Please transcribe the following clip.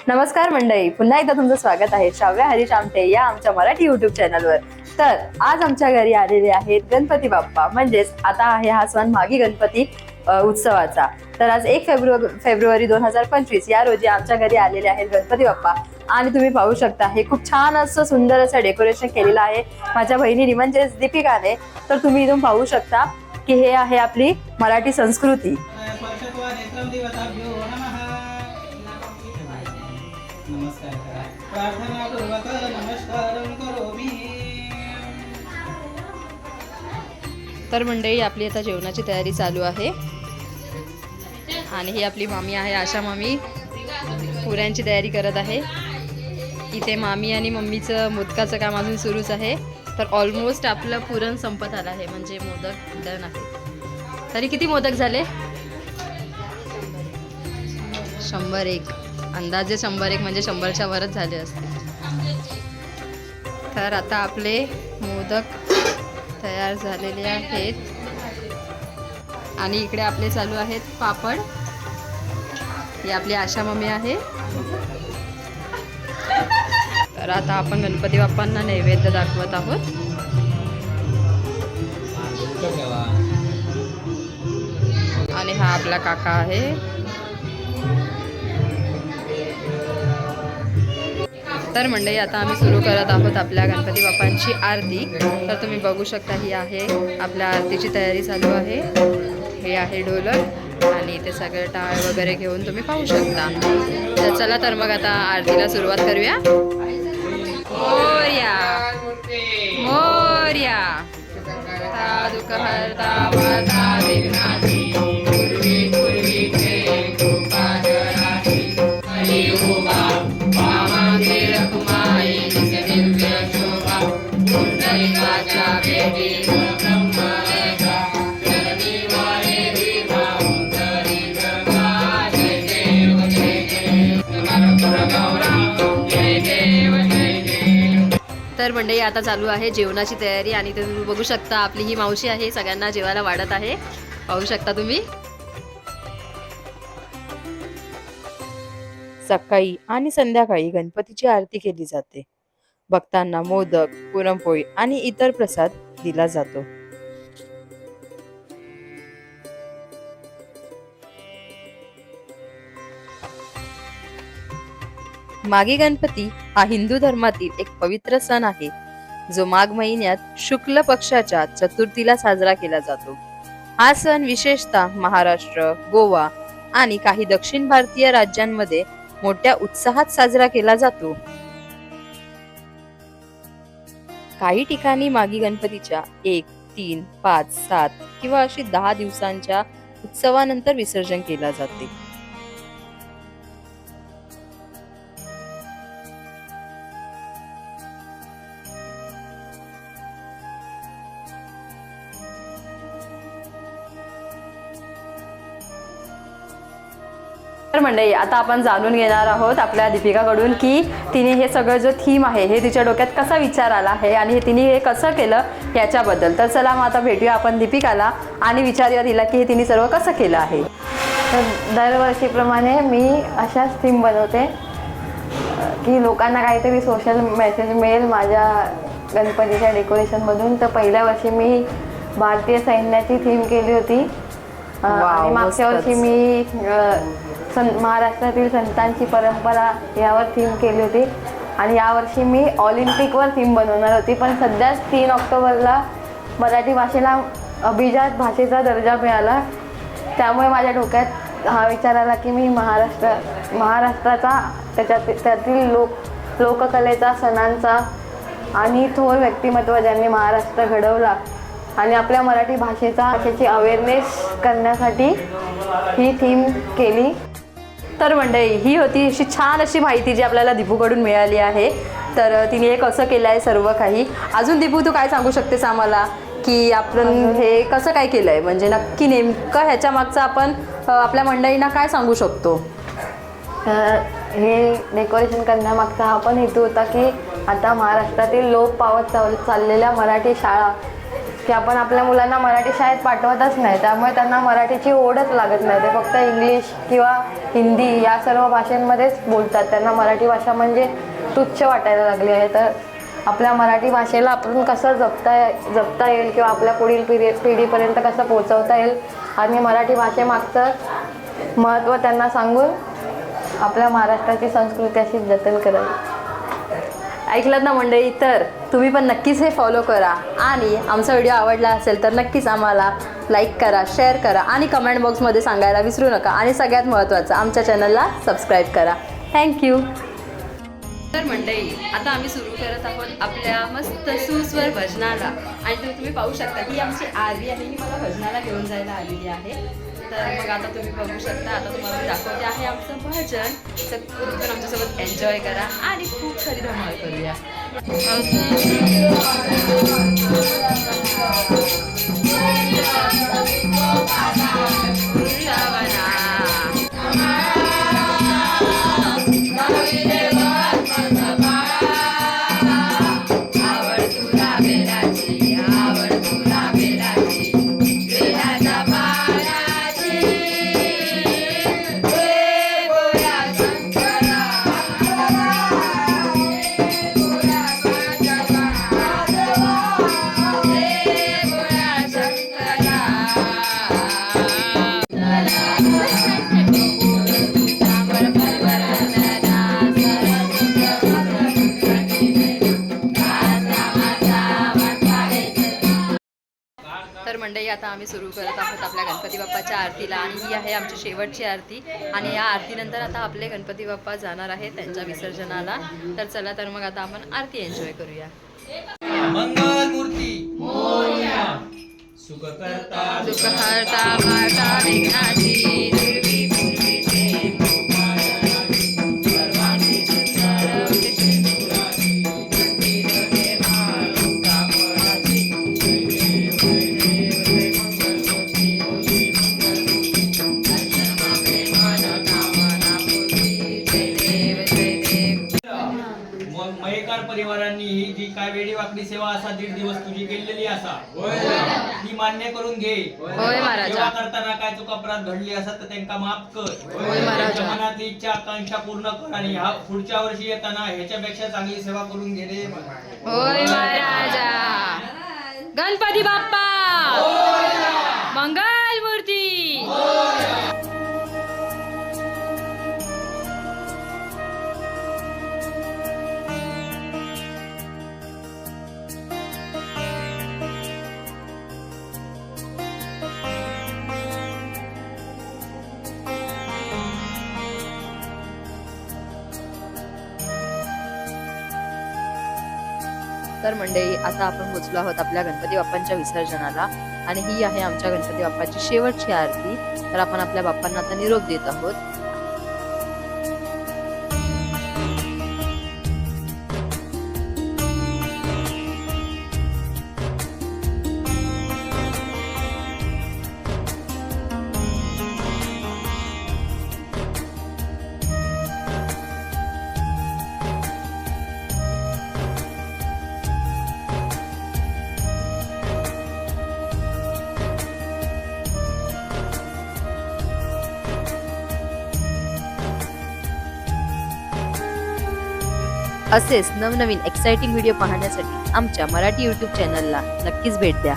नमस्कार मंडळी, पुन्हा एकदा तुमचं स्वागत आहे श्राव्य हरीश आमटे या आमच्या मराठी युट्यूब चॅनलवर। तर आज आमच्या घरी आलेले आहेत गणपती बाप्पा, म्हणजेच आता आहे हा सण मागी गणपती उत्सवाचा। तर आज 1 फेब्रुवारी 2025 या रोजी आमच्या घरी आलेले आहेत गणपती बाप्पा आणि तुम्ही पाहू शकता हे खूप छान असं सुंदर असं डेकोरेशन केलेलं आहे माझ्या बहिणी म्हणजेच दीपिकाने। तर तुम्ही इथून पाहू शकता की हे आहे आपली मराठी संस्कृती। तर मंडळी आपली आता जेवणाची तयारी चालू आहे आणि ही आपली मामी आहे आशा मामी पुऱ्यांची तयारी करत आहे। इथे मामी आणि मम्मीचं मोदकाचं काम अजून सुरूच आहे। तर ऑलमोस्ट आपलं पुरण संपत आलं आहे, म्हणजे मोदक डन आहे। तरी किती मोदक झाले? 101, अंदाजे 101 म्हणजे 100च्या वरच झाले असते। तर आता आपले मोदक तयार झालेले आहेत आणि इकडे आपले चालू आहेत पापड। ही आपली आशा मम्मी आहे। तर आता आपण गणपती बाप्पांना नैवेद्य दाखवत आहोत। आणि हा आपला काका आहे। तर मंडळी आता आम्ही सुरू करत आहोत आपल्या गणपती बाप्पांची आरती। तर तुम्ही बघू शकता ही आहे आपल्या आरतीची तयारी चालू आहे। हे आहे ढोलक आणि ते सगळे टाळ वगैरे घेऊन तुम्ही पाहू शकता। तर चला तर मग आता आरतीला सुरुवात करूया। मोरया मोरया साधु कहर्ता माता विघ्नाची पूर्वी पूर्वी खेळ कृपा जराची हरी ओमा मामांगे रखुमाई निज दिव्य शोभा पुंडलिकाच्या भेटी ब्रह्मरेखा जननी वारे विभा उंदरी गंगा जय देव नमः गौरा जय देव जय देव। तर मंडळी आता चालू आहे जेवणाची तयारी आणि तुम्ही बघू शकता आपली ही मावशी आहे सगळ्यांना जेवायला वाढत आहे, पाहू शकता तुम्ही। सकाळी आणि संध्याकाळी गणपतीची आरती केली जाते। भक्तांना मोदक, पुरणपोळी आणि इतर प्रसाद दिला जातो। मागी गणपती हा हिंदू धर्मातील एक पवित्र सण आहे जो माघ महिन्यात शुक्ल पक्षाच्या चतुर्थीला साजरा केला जातो। हा सण विशेषतः महाराष्ट्र, गोवा आणि काही दक्षिण भारतीय राज्यांमध्ये मोठ्या उत्साहात साजरा केला जातो। काही ठिकाणी मागी गणपतीच्या 1, 3, 5, 7 किंवा अशी 10 दिवसांच्या उत्सवानंतर विसर्जन केला जाते। तर मंडळी आता आपण जाणून घेणार आहोत आपल्या दीपिकाकडून की तिने हे सगळं जो थीम आहे हे तिच्या डोक्यात कसा विचार आला आहे आणि तिने हे कसं केलं याच्याबद्दल। तर चला मग आता भेटूया आपण दीपिकाला आणि विचारूया तिला की हे तिने सर्व कसं केलं आहे। तर दरवर्षीप्रमाणे मी अशाच थीम बनवते की लोकांना काहीतरी सोशल मेसेज मिळेल माझ्या गणपतीच्या डेकोरेशनमधून। तर पहिल्या वर्षी मी भारतीय सैन्याची थीम केली होती आणि मागच्या वर्षी मी महाराष्ट्रातील संतांची परंपरा यावर थीम केली होती आणि यावर्षी मी ऑलिम्पिकवर थीम बनवणार होती। पण सध्याच 3 ऑक्टोबरला मराठी भाषेला अभिजात भाषेचा दर्जा मिळाला, त्यामुळे माझ्या डोक्यात हा विचार आला की मी महाराष्ट्राचा त्यातील लोककलेचा, सणांचा आणि थोर व्यक्तिमत्व ज्यांनी महाराष्ट्र घडवला आणि आपल्या मराठी भाषेची अवेअरनेस करण्यासाठी ही थीम केली। तर मंडळी ही होती अशी छान अशी माहिती जी आपल्याला दीपूकडून मिळाली आहे। तर तिने हे कसं केलं आहे सर्व काही। अजून दीपू तू काय सांगू शकतेस आम्हाला की आपण हे कसं काय केलं आहे, म्हणजे नक्की नेमकं ह्याच्या मागचं आपण आपल्या मंडळींना काय सांगू शकतो? हे डेकोरेशन करण्यामागचा हा पण हेतू होता की आता महाराष्ट्रातील लोप पावत चाललेल्या मराठी शाळा की आपण आपल्या मुलांना मराठी शाळेत पाठवतच नाही, त्यामुळे त्यांना मराठीची ओढच लागत नाही. ते फक्त इंग्लिश किंवा हिंदी या सर्व भाषांमध्येच बोलतात. त्यांना मराठी भाषा म्हणजे तुच्छ वाटायला लागली आहे. तर आपल्या मराठी भाषेला आपण कसं जपता येईल किंवा आपल्या पुढील पिढीपर्यंत कसं पोहोचवता येईल आणि मराठी भाषेमागचं महत्त्व त्यांना सांगून आपल्या महाराष्ट्राची संस्कृती अशी जतन करावी. ऐकलं ना मंडळी, तर तुम्ही पण नक्कीच हे फॉलो करा आणि आमचा व्हिडिओ आवडला असेल तर नक्कीच आम्हाला लाईक करा, शेअर करा आणि कमेंट बॉक्समध्ये सांगायला विसरू नका. आणि सगळ्यात महत्त्वाचं, आमच्या चॅनलला सबस्क्राईब करा. थँक्यू. तर मंडळी, आता आम्ही सुरू करत आहोत आपल्या मस्त सुस्वर भजनाला. आणि तुम्ही पाहू शकता ही आमची आरवी आहे, ही मला भजनाला घेऊन जायला आलेली आहे. तर मग आता तुम्ही बघू शकता, आता तुम्हाला मी दाखवते आहे आमचं भजन. तर तुम्ही पण आमच्यासोबत एन्जॉय करा आणि खूप सारी धमाल करूया. तर मंडळी, आता आम्ही सुरू करत आहोत आपल्या गणपती बाप्पाच्या आरतीला. आणि ही आहे आमची शेवटची आरती. आणि या आरतीनंतर आता आपले गणपती बाप्पा जाणार आहेत त्यांच्या विसर्जनाला. तर चला, तर मग आता आपण आरती एन्जॉय करूया. मंगल मूर्ती मोरया, सुखकर्ता दुःखहर्ता वार्ता विघ्नाची, दुर्वी पूर्वी प्रेम गोपाळाची, सर्वांगी सुंदर विष्णुराची, गणपती देवा कामळाची, जय देव जय मंगलमूर्ती, ओजी मंगलमूर्ती, दर्शन मागे मन कामना पूर्ती, जय देव जय देव. मग मयेकर परिवारांनी ही जी काय वेडी वाकडी सेवा असा 1.5 दिवस तुझी केलेली असा ती मान्य करून घे. होय महाराजा. सेवा करताना काय चूक अपराध घडली असत तर त्यांना माफ कर. होय महाराजा. त्यांच्या मनातली इच्छा आकांक्षा पूर्ण कर आणि ह्या पुढच्या वर्षी येताना ह्याच्यापेक्षा चांगली सेवा करून घे रे. होय महाराजा. गणपती बाप्पा मंगल मूर्ती. तर मंडळी, आता आपण पोचलो आहोत आपल्या गणपती बाप्पांच्या विसर्जनाला. आणि ही आहे आमच्या गणपती बाप्पाची शेवटची आरती. तर आपण आपल्या बाप्पांना आता निरोप देत आहोत. असेच नवनवीन एक्साइटिंग व्हिडिओ पाहण्यासाठी आमच्या मराठी यूट्यूब चॅनलला नक्कीच भेट द्या.